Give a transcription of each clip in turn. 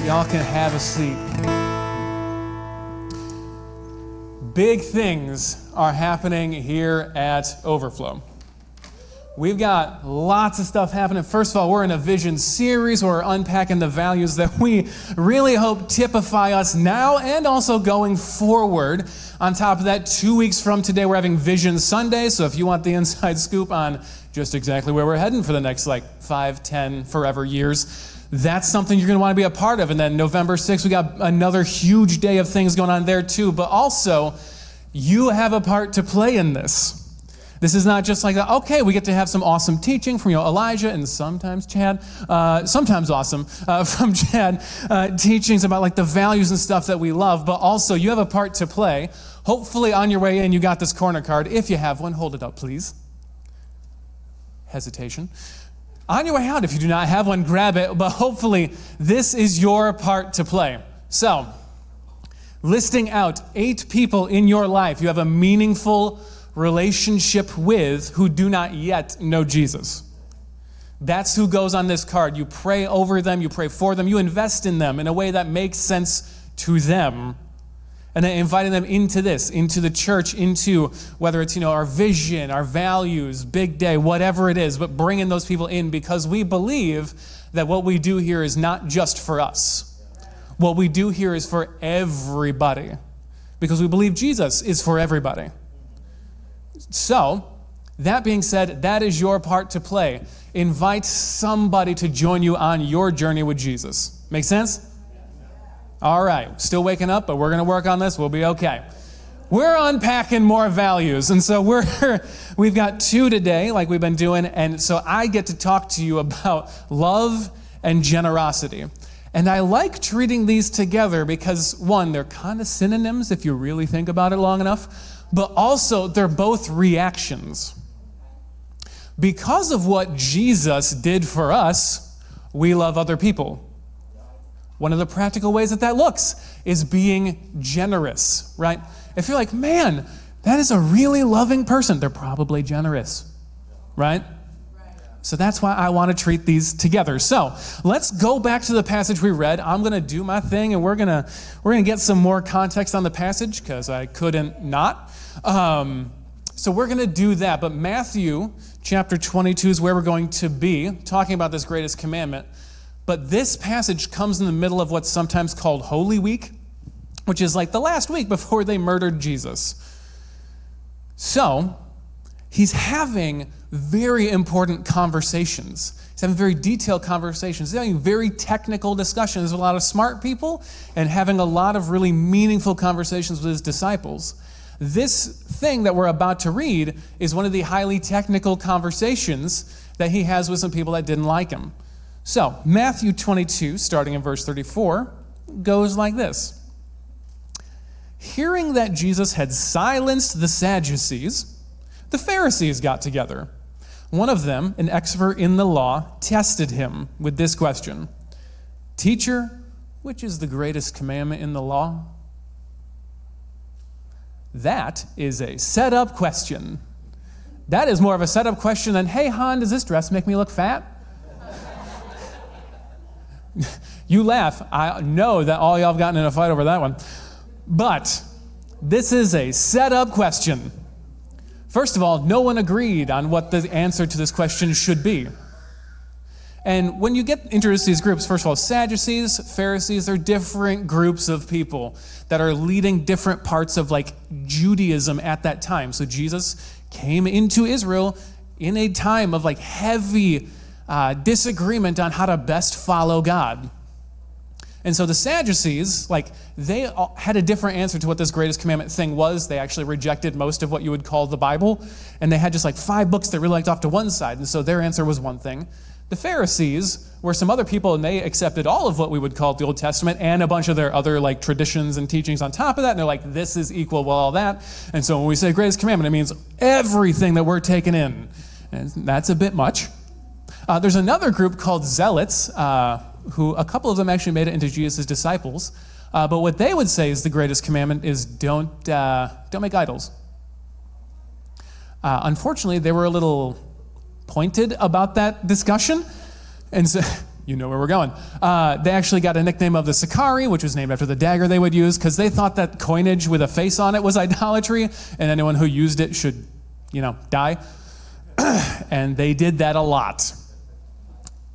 Y'all can have a seat. Big things are happening here at Overflow. We've got lots of stuff happening. First of all, we're in a vision series where we're unpacking the values that we really hope typify us now and also going forward. On top of that, 2 weeks from today, we're having Vision Sunday. So if you want the inside scoop on just exactly where we're heading for the next 5, 10, forever years, that's something you're going to want to be a part of. And then November 6th, we got another huge day of things going on there too. But also, you have a part to play in this. This is not just okay, we get to have some awesome teaching from Elijah and sometimes Chad, sometimes awesome from Chad, teachings about the values and stuff that we love. But also, you have a part to play. Hopefully, on your way in, you got this corner card. If you have one, hold it up, please. Hesitation. On your way out, if you do not have one, grab it. But hopefully, this is your part to play. So, listing out 8 people in your life you have a meaningful relationship with who do not yet know Jesus. That's who goes on this card. You pray over them, you pray for them, you invest in them in a way that makes sense to them. And then inviting them into the church, into whether it's, our vision, our values, big day, whatever it is, but bringing those people in because we believe that what we do here is not just for us. What we do here is for everybody because we believe Jesus is for everybody. So, that being said, that is your part to play. Invite somebody to join you on your journey with Jesus. Make sense? All right, still waking up, but we're going to work on this. We'll be okay. We're unpacking more values, and so we've got 2 today, like we've been doing, and so I get to talk to you about love and generosity. And I like treating these together because, one, they're kind of synonyms if you really think about it long enough, but also they're both reactions. Because of what Jesus did for us, we love other people. One of the practical ways that looks is being generous, right? If you're like, man, that is a really loving person, they're probably generous, right? So that's why I want to treat these together. So let's go back to the passage we read. I'm going to do my thing, and we're gonna get some more context on the passage because I couldn't not. So we're going to do that. But Matthew chapter 22 is where we're going to be talking about this greatest commandment. But this passage comes in the middle of what's sometimes called Holy Week, which is the last week before they murdered Jesus. So he's having very important conversations. He's having very detailed conversations. He's having very technical discussions with a lot of smart people and having a lot of really meaningful conversations with his disciples. This thing that we're about to read is one of the highly technical conversations that he has with some people that didn't like him. So, Matthew 22, starting in verse 34, goes like this. Hearing that Jesus had silenced the Sadducees, the Pharisees got together. One of them, an expert in the law, tested him with this question. Teacher, which is the greatest commandment in the law? That is a set-up question. That is more of a set-up question than, hey, Han, does this dress make me look fat? You laugh. I know that all y'all have gotten in a fight over that one. But this is a set-up question. First of all, no one agreed on what the answer to this question should be. And when you get introduced to these groups, first of all, Sadducees, Pharisees, they're different groups of people that are leading different parts of Judaism at that time. So Jesus came into Israel in a time of heavy disagreement on how to best follow God. And so the Sadducees, they had a different answer to what this greatest commandment thing was. They actually rejected most of what you would call the Bible, and they had just 5 books they really liked off to one side, and so their answer was one thing. The Pharisees were some other people, and they accepted all of what we would call the Old Testament and a bunch of their other traditions and teachings on top of that, and they're like, this is equal with all that. And so when we say greatest commandment, it means everything that we're taking in, and that's a bit much. There's another group called Zealots, who a couple of them actually made it into Jesus' disciples. But what they would say is the greatest commandment is don't make idols. Unfortunately, they were a little pointed about that discussion. And so You know where we're going. They actually got a nickname of the Sicarii, which was named after the dagger they would use, because they thought that coinage with a face on it was idolatry, and anyone who used it should, die. And they did that a lot.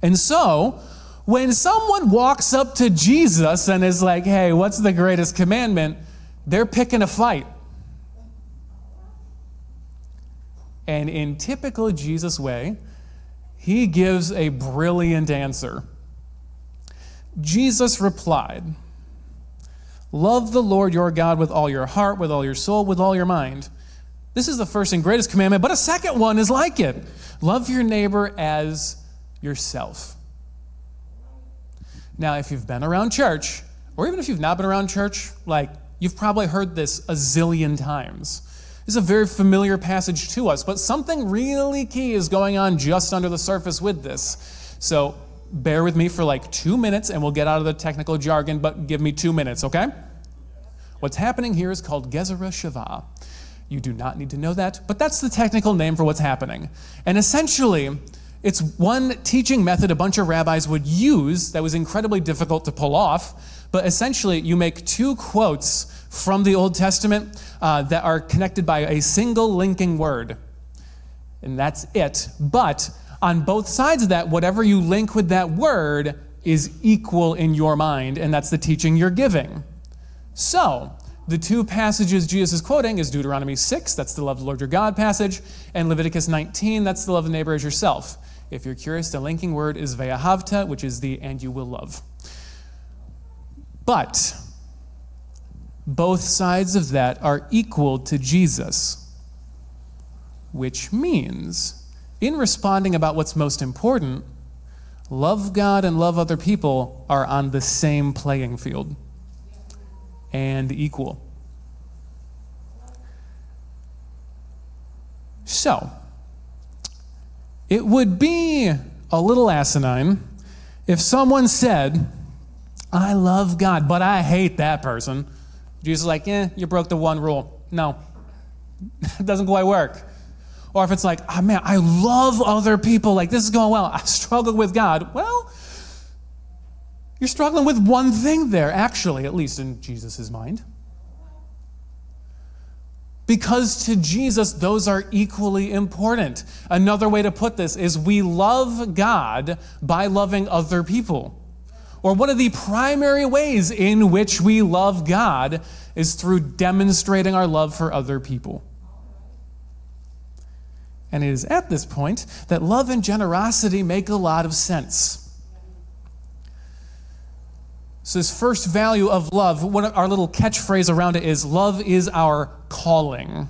And so, when someone walks up to Jesus and is like, hey, what's the greatest commandment? They're picking a fight. And in typical Jesus way, he gives a brilliant answer. Jesus replied, love the Lord your God with all your heart, with all your soul, with all your mind. This is the first and greatest commandment, but a second one is like it. Love your neighbor as yourself. Now, if you've been around church, or even if you've not been around church, you've probably heard this a zillion times. This is a very familiar passage to us, but something really key is going on just under the surface with this. So bear with me for 2 minutes and we'll get out of the technical jargon, but give me 2 minutes, okay? What's happening here is called Gezerah Shavah. You do not need to know that, but that's the technical name for what's happening. And essentially, it's one teaching method a bunch of rabbis would use that was incredibly difficult to pull off, but essentially you make two quotes from the Old Testament that are connected by a single linking word. And that's it. But on both sides of that, whatever you link with that word is equal in your mind, and that's the teaching you're giving. So, the two passages Jesus is quoting is Deuteronomy 6, that's the love the Lord your God passage, and Leviticus 19, that's the love the neighbor as yourself. If you're curious, the linking word is ve'ahavta, which is the and you will love. But both sides of that are equal to Jesus, which means in responding about what's most important, love God and love other people are on the same playing field and equal. So, it would be a little asinine if someone said, I love God, but I hate that person. Jesus is like, you broke the one rule. No, it doesn't quite work. Or if it's like, oh man, I love other people, this is going well, I struggle with God. Well, you're struggling with one thing there, actually, at least in Jesus' mind. Because to Jesus, those are equally important. Another way to put this is we love God by loving other people. Or one of the primary ways in which we love God is through demonstrating our love for other people. And it is at this point that love and generosity make a lot of sense. So this first value of love, our little catchphrase around it is, love is our calling.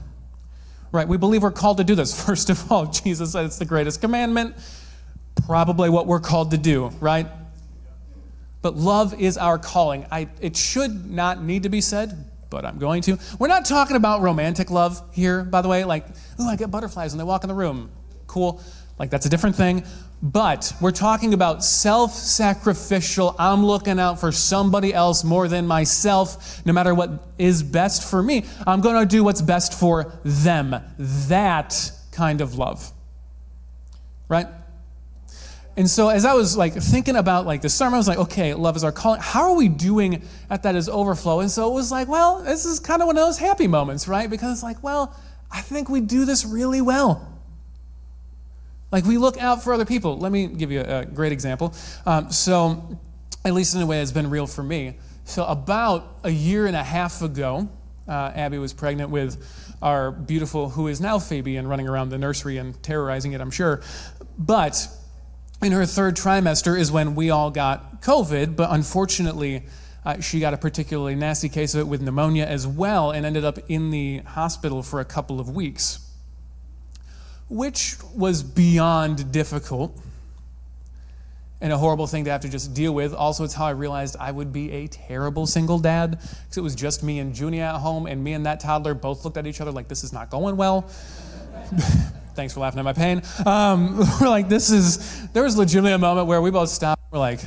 Right? We believe we're called to do this. First of all, Jesus said it's the greatest commandment. Probably what we're called to do, right? But love is our calling. It should not need to be said, but I'm going to. We're not talking about romantic love here, by the way. I get butterflies when they walk in the room. Cool. That's a different thing. But we're talking about self-sacrificial, I'm looking out for somebody else more than myself, no matter what is best for me. I'm going to do what's best for them. That kind of love. Right? And so as I was thinking about the sermon, I was like, okay, love is our calling. How are we doing at that as Overflow? And so it was well, this is kind of one of those happy moments, right? Because it's I think we do this really well. We look out for other people. Let me give you a great example. So at least in a way it's been real for me. So about a year and a half ago, Abby was pregnant with our beautiful, who is now Fabian, running around the nursery and terrorizing it, I'm sure. But in her third trimester is when we all got COVID, but unfortunately, she got a particularly nasty case of it with pneumonia as well and ended up in the hospital for a couple of weeks, which was beyond difficult and a horrible thing to have to just deal with. Also, it's how I realized I would be a terrible single dad, because it was just me and Junia at home, and me and that toddler both looked at each other like, this is not going well. Thanks for laughing at my pain. We're there was legitimately a moment where we both stopped. We're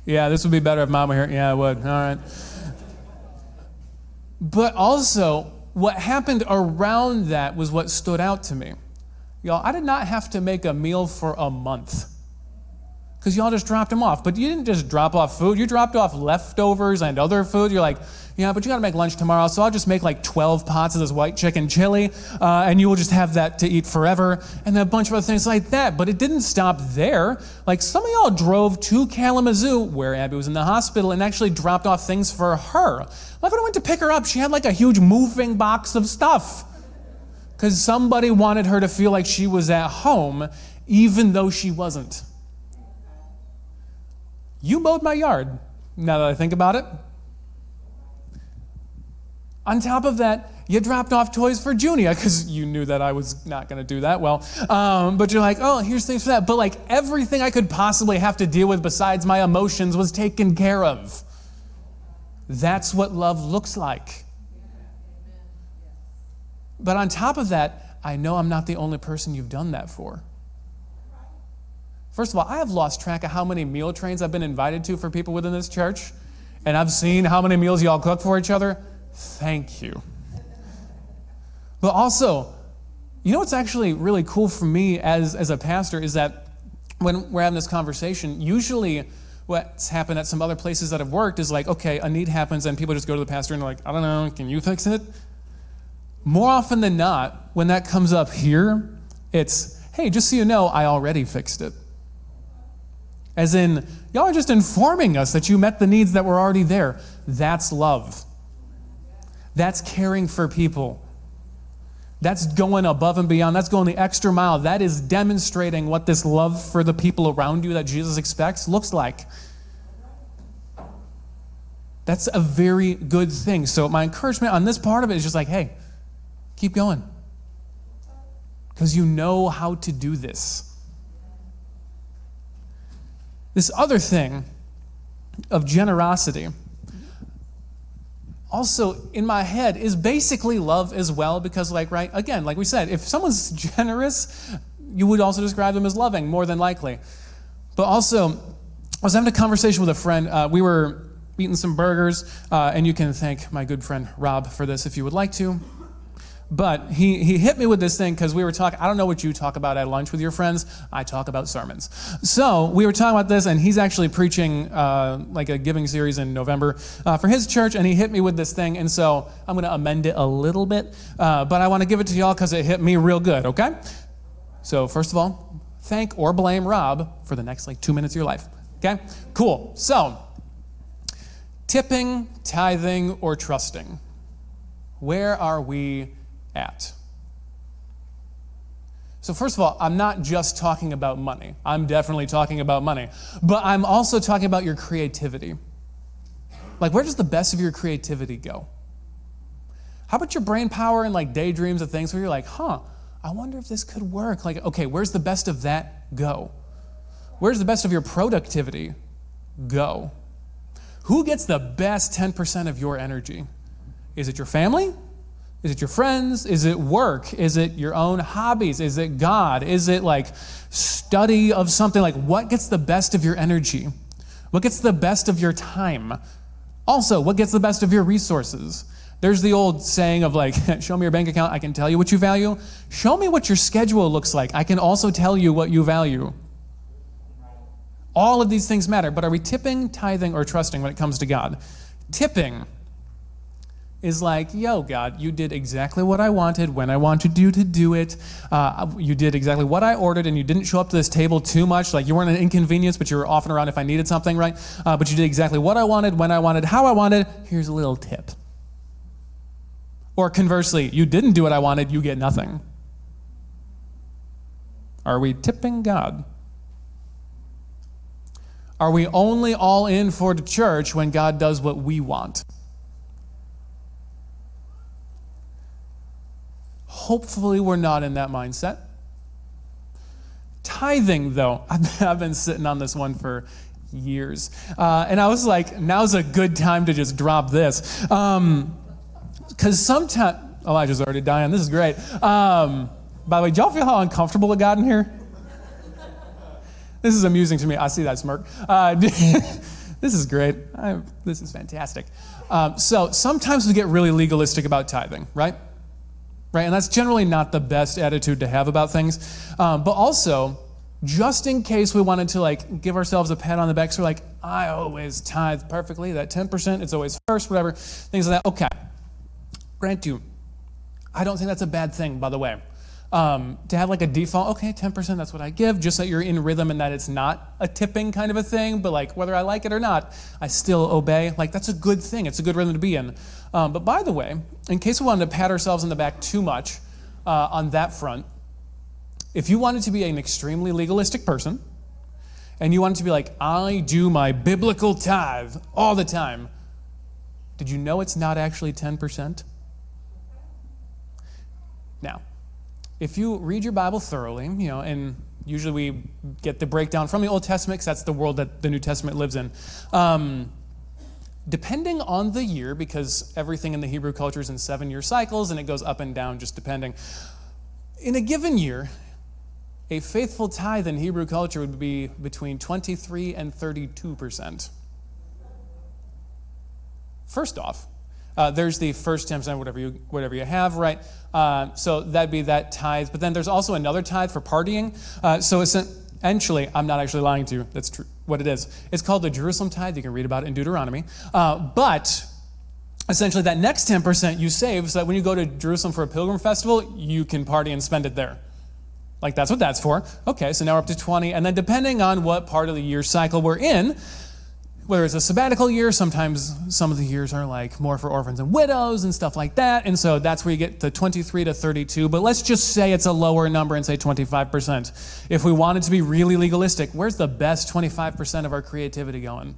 yeah, this would be better if Mom were here. Yeah, it would. All right. But also, what happened around that was what stood out to me. Y'all, I did not have to make a meal for a month. because y'all just dropped them off. But you didn't just drop off food. You dropped off leftovers and other food. You're like, yeah, but you got to make lunch tomorrow, so I'll just make like 12 pots of this white chicken chili, and you will just have that to eat forever, and then a bunch of other things like that. But it didn't stop there. Like, some of y'all drove to Kalamazoo, where Abby was in the hospital, and actually dropped off things for her. Like, when I went to pick her up, she had like a huge moving box of stuff, because somebody wanted her to feel like she was at home, even though she wasn't. You mowed my yard, now that I think about it. On top of that, you dropped off toys for Junia, because you knew that I was not going to do that well. But you're like, oh, here's things for that. But like, everything I could possibly have to deal with besides my emotions was taken care of. That's what love looks like. But on top of that, I know I'm not the only person you've done that for. First of all, I have lost track of how many meal trains I've been invited to for people within this church, and I've seen how many meals y'all cook for each other. Thank you. But also, you know what's actually really cool for me as a pastor is that when we're having this conversation, usually what's happened at some other places that have worked is like, okay, a need happens and people just go to the pastor and they're like, I don't know, can you fix it? More often than not, when that comes up here, it's, hey, just so you know, I already fixed it. As in, y'all are just informing us that you met the needs that were already there. That's love. That's caring for people. That's going above and beyond. That's going the extra mile. That is demonstrating what this love for the people around you that Jesus expects looks like. That's a very good thing. So my encouragement on this part of it is just like, hey, keep going. Because you know how to do this. This other thing of generosity also in my head is basically love as well, because like, right, again, like we said, if someone's generous, you would also describe them as loving, more than likely. But also, I was having a conversation with a friend. We were eating some burgers, and you can thank my good friend Rob for this if you would like to. But he hit me with this thing because we were talking, I don't know what you talk about at lunch with your friends. I talk about sermons. So we were talking about this, and he's actually preaching like a giving series in November for his church, and he hit me with this thing, and so I'm going to amend it a little bit, but I want to give it to y'all because it hit me real good, okay? So first of all, thank or blame Rob for the next like 2 minutes of your life, okay? Cool. So, tipping, tithing, or trusting. Where are we at? So first of all, I'm not just talking about money. I'm definitely talking about money. But I'm also talking about your creativity. Like, where does the best of your creativity go? How about your brain power and like daydreams of things where you're like, I wonder if this could work. Like, okay, where's the best of that go? Where's the best of your productivity go? Who gets the best 10% of your energy? Is it your family? Is it your friends? Is it work? Is it your own hobbies? Is it God? Is it like study of something? Like, what gets the best of your energy? What gets the best of your time? Also, what gets the best of your resources? There's the old saying of like, show me your bank account, I can tell you what you value. Show me what your schedule looks like. I can also tell you what you value. All of these things matter, but are we tipping, tithing, or trusting when it comes to God? Tipping is like, yo, God, you did exactly what I wanted when I wanted you to do it. You did exactly what I ordered, and you didn't show up to this table too much. Like, you weren't an inconvenience, but you were often around if I needed something, right? But you did exactly what I wanted, when I wanted, how I wanted. Here's a little tip. Or conversely, you didn't do what I wanted, you get nothing. Are we tipping God? Are we only all in for the church when God does what we want? Hopefully we're not in that mindset. Tithing, though, I've been sitting on this one for years. And I was like, now's a good time to just drop this. Because sometimes, Elijah's already dying. This is great. By the way, do y'all feel how uncomfortable it got in here? This is amusing to me. I see that smirk. This is great. This is fantastic. So sometimes we get really legalistic about tithing, right? Right, and that's generally not the best attitude to have about things. But also, just in case we wanted to give ourselves a pat on the back. So I always tithe perfectly. That 10%, it's always first, whatever, things like that. Okay, grant you, I don't think that's a bad thing, by the way. To have a default, okay, 10%, that's what I give, just so you're in rhythm and that it's not a tipping kind of a thing, but whether I like it or not, I still obey. That's a good thing. It's a good rhythm to be in. But by the way, in case we wanted to pat ourselves on the back too much on that front, if you wanted to be an extremely legalistic person, and you wanted to be I do my biblical tithe all the time, did you know it's not actually 10%? Now, if you read your Bible thoroughly, and usually we get the breakdown from the Old Testament because that's the world that the New Testament lives in. Depending on the year, because everything in the Hebrew culture is in 7-year cycles and it goes up and down just depending. In a given year, a faithful tithe in Hebrew culture would be between 23 and 32%. First off, there's the first 10%, whatever you have, right? So that'd be that tithe. But then there's also another tithe for partying. So essentially, I'm not actually lying to you. That's true. What it is. It's called the Jerusalem Tithe. You can read about it in Deuteronomy. But essentially, that next 10% you save so that when you go to Jerusalem for a pilgrim festival, you can party and spend it there. That's what that's for. Okay, so now we're up to 20. And then depending on what part of the year cycle we're in, whether it's a sabbatical year, sometimes some of the years are more for orphans and widows and stuff like that. And so that's where you get the 23 to 32. But let's just say it's a lower number and say 25%. If we wanted to be really legalistic, where's the best 25% of our creativity going?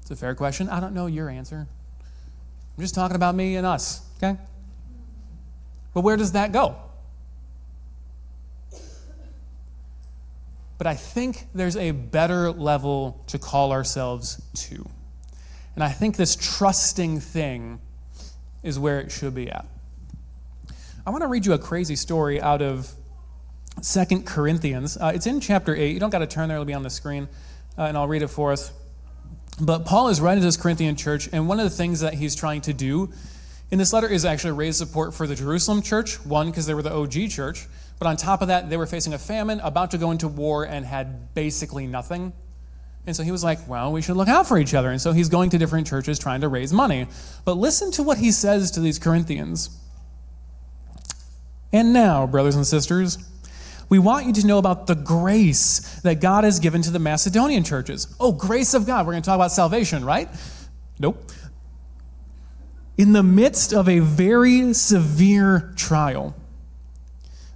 It's a fair question. I don't know your answer. I'm just talking about me and us, okay? But where does that go? But I think there's a better level to call ourselves to. And I think this trusting thing is where it should be at. I want to read you a crazy story out of 2 Corinthians. It's in chapter 8. You don't got to turn there. It'll be on the screen. And I'll read it for us. But Paul is writing to this Corinthian church, and one of the things that he's trying to do in this letter is actually raise support for the Jerusalem church. One, because they were the OG church. But on top of that, they were facing a famine, about to go into war, and had basically nothing. And so he was like, well, we should look out for each other. And so he's going to different churches trying to raise money. But listen to what he says to these Corinthians. And now, brothers and sisters, we want you to know about the grace that God has given to the Macedonian churches. Oh, grace of God. We're going to talk about salvation, right? Nope. In the midst of a very severe trial,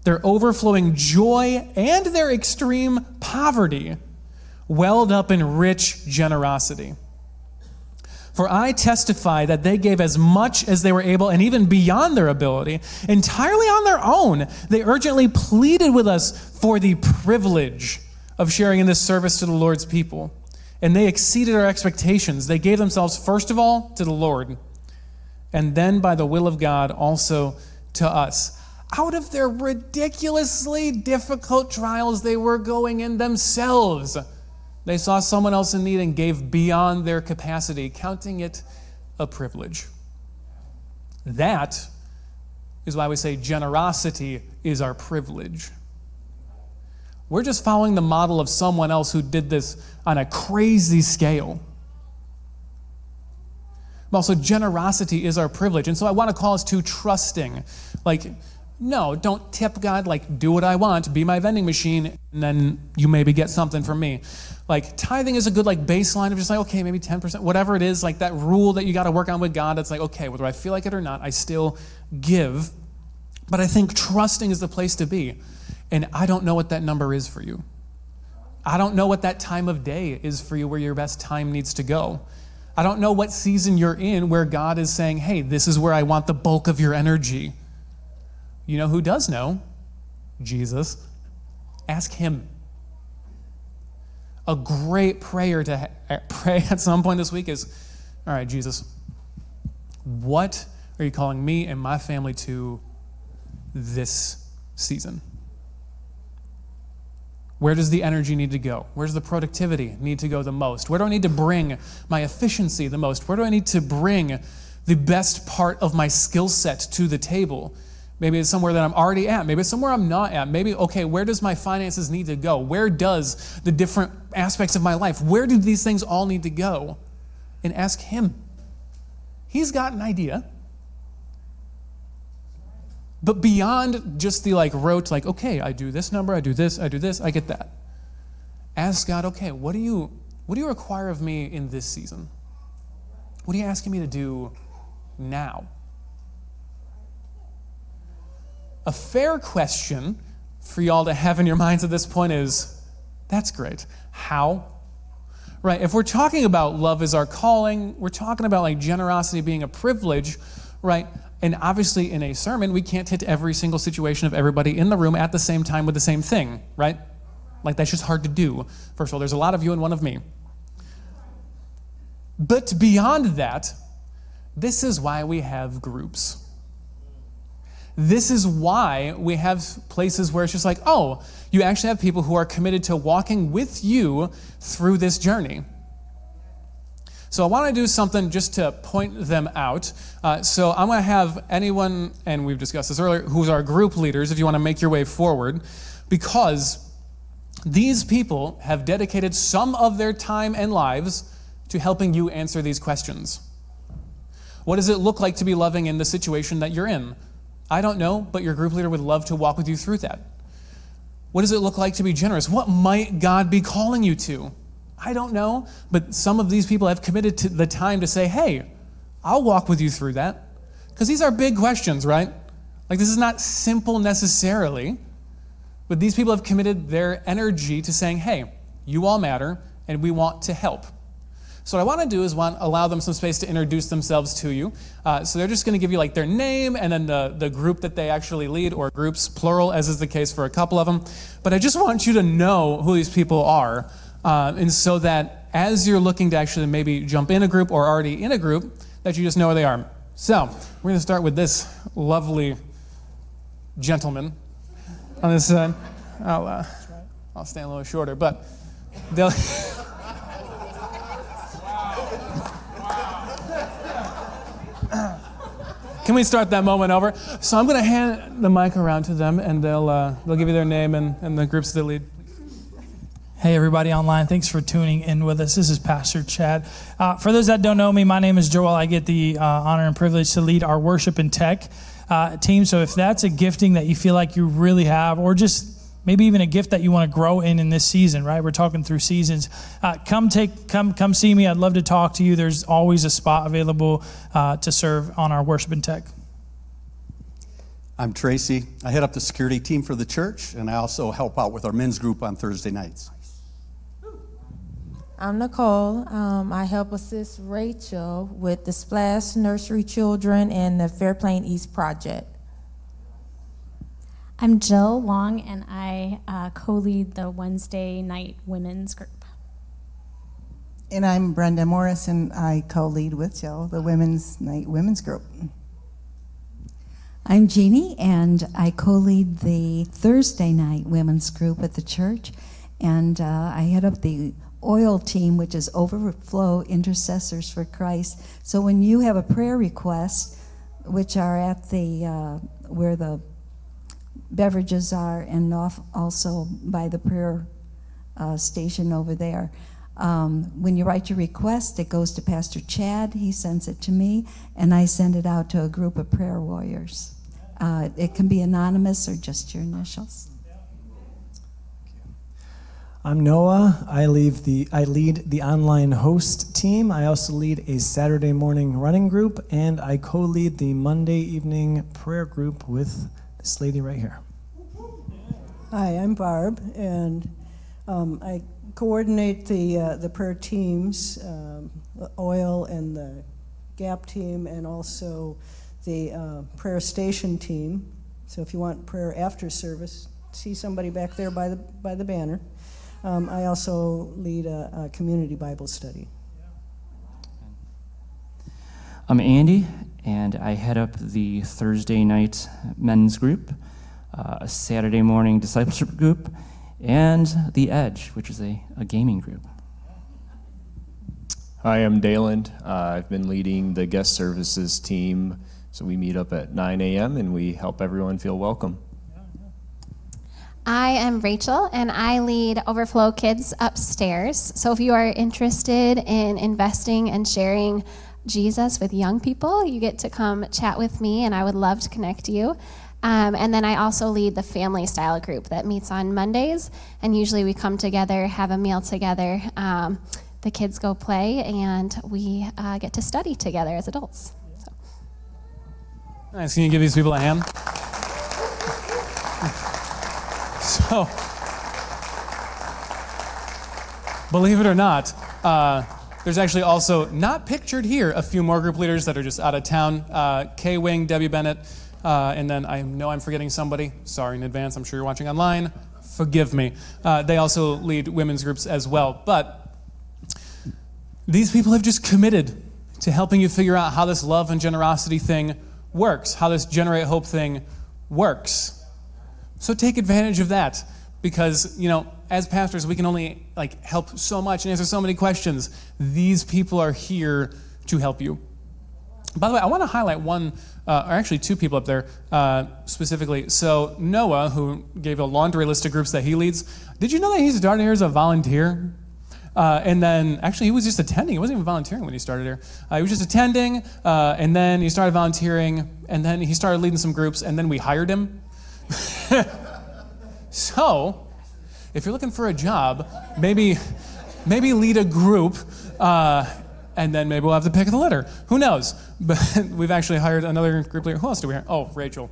their overflowing joy and their extreme poverty welled up in rich generosity. For I testify that they gave as much as they were able, and even beyond their ability, entirely on their own. They urgently pleaded with us for the privilege of sharing in this service to the Lord's people. And they exceeded our expectations. They gave themselves first of all to the Lord, and then by the will of God also to us. Out of their ridiculously difficult trials they were going in themselves, they saw someone else in need and gave beyond their capacity, counting it a privilege. That is why we say generosity is our privilege. We're just following the model of someone else who did this on a crazy scale. But also, generosity is our privilege. And so I want to call us to trusting. No, don't tip God, do what I want, be my vending machine, and then you maybe get something from me. Tithing is a good baseline of just okay, maybe 10%, whatever it is, that rule that you got to work on with God. It's okay, whether I feel like it or not, I still give. But I think trusting is the place to be. And I don't know what that number is for you. I don't know what that time of day is for you where your best time needs to go. I don't know what season you're in where God is saying, hey, this is where I want the bulk of your energy. You know who does know? Jesus. Ask him. A great prayer to pray at some point this week is, all right, Jesus, what are you calling me and my family to this season? Where does the energy need to go? Where's the productivity need to go the most? Where do I need to bring my efficiency the most? Where do I need to bring the best part of my skill set to the table? Maybe it's somewhere that I'm already at. Maybe it's somewhere I'm not at. Maybe, okay, where does my finances need to go? Where does the different aspects of my life, where do these things all need to go? And ask him. He's got an idea. But beyond just the rote, okay, I do this number, I do this, I get that. Ask God, okay, what do you require of me in this season? What are you asking me to do now? A fair question for y'all to have in your minds at this point is, that's great. How? Right, if we're talking about love is our calling, we're talking about generosity being a privilege, right? And obviously in a sermon, we can't hit every single situation of everybody in the room at the same time with the same thing, right? That's just hard to do. First of all, there's a lot of you and one of me. But beyond that, this is why we have groups. This is why we have places where it's just you actually have people who are committed to walking with you through this journey. So I want to do something just to point them out. So I'm going to have anyone, and we've discussed this earlier, who's our group leaders, if you want to make your way forward, because these people have dedicated some of their time and lives to helping you answer these questions. What does it look like to be loving in the situation that you're in? I don't know, but your group leader would love to walk with you through that. What does it look like to be generous? What might God be calling you to? I don't know, but some of these people have committed to the time to say, hey, I'll walk with you through that. Because these are big questions, right? This is not simple necessarily, but these people have committed their energy to saying, hey, you all matter, and we want to help. So what I want to do is allow them some space to introduce themselves to you. So they're just going to give you their name and then the group that they actually lead, or groups, plural, as is the case for a couple of them. But I just want you to know who these people are. And so that as you're looking to actually maybe jump in a group or already in a group, that you just know where they are. So we're going to start with this lovely gentleman on this side. I'll stand a little shorter, but they'll... Can we start that moment over? So I'm going to hand the mic around to them, and they'll give you their name and the groups they lead. Hey, everybody online. Thanks for tuning in with us. This is Pastor Chad. For those that don't know me, my name is Joel. I get the honor and privilege to lead our worship and tech team. So if that's a gifting that you feel like you really have, or just maybe even a gift that you want to grow in this season, right? We're talking through seasons. Come see me. I'd love to talk to you. There's always a spot available to serve on our worship and tech. I'm Tracy. I head up the security team for the church, and I also help out with our men's group on Thursday nights. I'm Nicole. I help assist Rachel with the Splash Nursery Children and the Fairplain East Project. I'm Jill Long, and I co-lead the Wednesday night women's group. And I'm Brenda Morris, and I co-lead with Jill the Women's Night Women's Group. I'm Jeannie, and I co-lead the Thursday night women's group at the church, and I head up the oil team, which is Overflow Intercessors for Christ. So when you have a prayer request, which are at the where the beverages are, and also by the prayer station over there. When you write your request, it goes to Pastor Chad. He sends it to me, and I send it out to a group of prayer warriors. It can be anonymous or just your initials. I'm Noah. I lead the online host team. I also lead a Saturday morning running group, and I co-lead the Monday evening prayer group with this lady right here. Hi, I'm Barb, and I coordinate the prayer teams, the oil and the GAP team, and also the prayer station team. So if you want prayer after service, see somebody back there by the banner. I also lead a community Bible study. I'm Andy, and I head up the Thursday night men's group, a Saturday morning discipleship group, and The Edge, which is a gaming group. Hi, I'm Dayland. I've been leading the guest services team So we meet up at 9 a.m. and we help everyone feel welcome. I am Rachel, and I lead Overflow Kids upstairs. So if you are interested in investing and sharing Jesus with young people, you get to come chat with me, and I would love to connect you. And then I also lead the family style group that meets on Mondays, and usually we come together, have a meal together. The kids go play, and we get to study together as adults. So. Nice. Can you give these people a hand? So, believe it or not, there's actually also, not pictured here, a few more group leaders that are just out of town. Kay Wing, Debbie Bennett, and then I know I'm forgetting somebody. Sorry in advance, I'm sure you're watching online. Forgive me. They also lead women's groups as well. But these people have just committed to helping you figure out how this love and generosity thing works, how this Generate Hope thing works. So take advantage of that, because, as pastors, we can only help so much and answer so many questions. These people are here to help you. By the way, I want to highlight one, or actually two people up there specifically. So Noah, who gave a laundry list of groups that he leads, did you know that he started here as a volunteer? And then, actually, he was just attending. He wasn't even volunteering when he started here. He was just attending, and then he started volunteering, and then he started leading some groups, and then we hired him. So, if you're looking for a job, maybe lead a group, and then maybe we'll have the pick of the litter. Who knows? But we've actually hired another group leader. Who else do we hire? Oh, Rachel.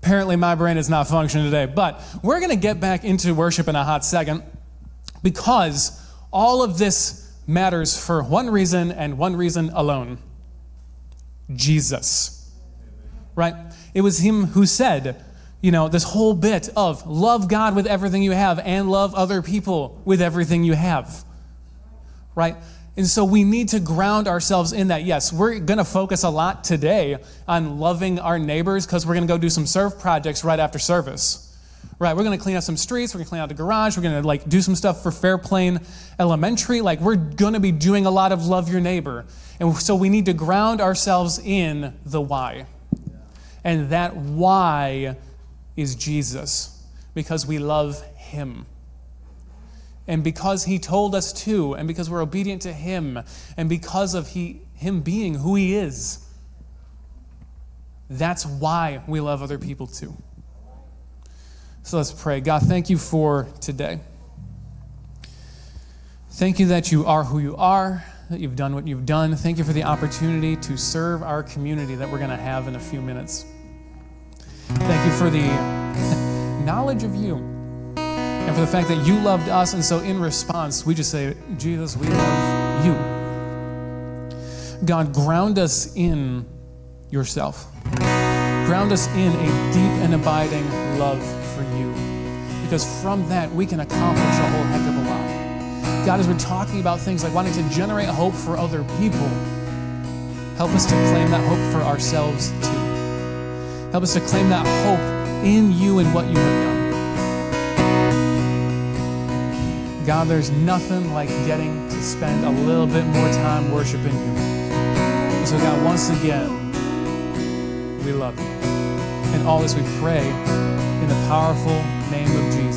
Apparently my brain is not functioning today, but we're going to get back into worship in a hot second, because all of this matters for one reason and one reason alone: Jesus. Right? It was him who said, this whole bit of love God with everything you have and love other people with everything you have. Right? And so we need to ground ourselves in that. Yes, we're going to focus a lot today on loving our neighbors, because we're going to go do some serve projects right after service. Right? We're going to clean up some streets. We're going to clean out the garage. We're going to do some stuff for Fairplain Elementary. We're going to be doing a lot of love your neighbor. And so we need to ground ourselves in the why. And that why is Jesus, because we love him. And because he told us to, and because we're obedient to him, and because of him being who he is. That's why we love other people too. So let's pray. God, thank you for today. Thank you that you are who you are, that you've done what you've done. Thank you for the opportunity to serve our community that we're going to have in a few minutes. Thank you for the knowledge of you, and for the fact that you loved us, and so in response, we just say, Jesus, we love you. God, ground us in yourself. Ground us in a deep and abiding love for you, because from that, we can accomplish a whole heck of a lot. God, as we're talking about things like wanting to generate hope for other people, help us to claim that hope for ourselves too. Help us to claim that hope in you and what you have done. God, there's nothing like getting to spend a little bit more time worshiping you. And so God, once again, we love you. And all this we pray in the powerful name of Jesus.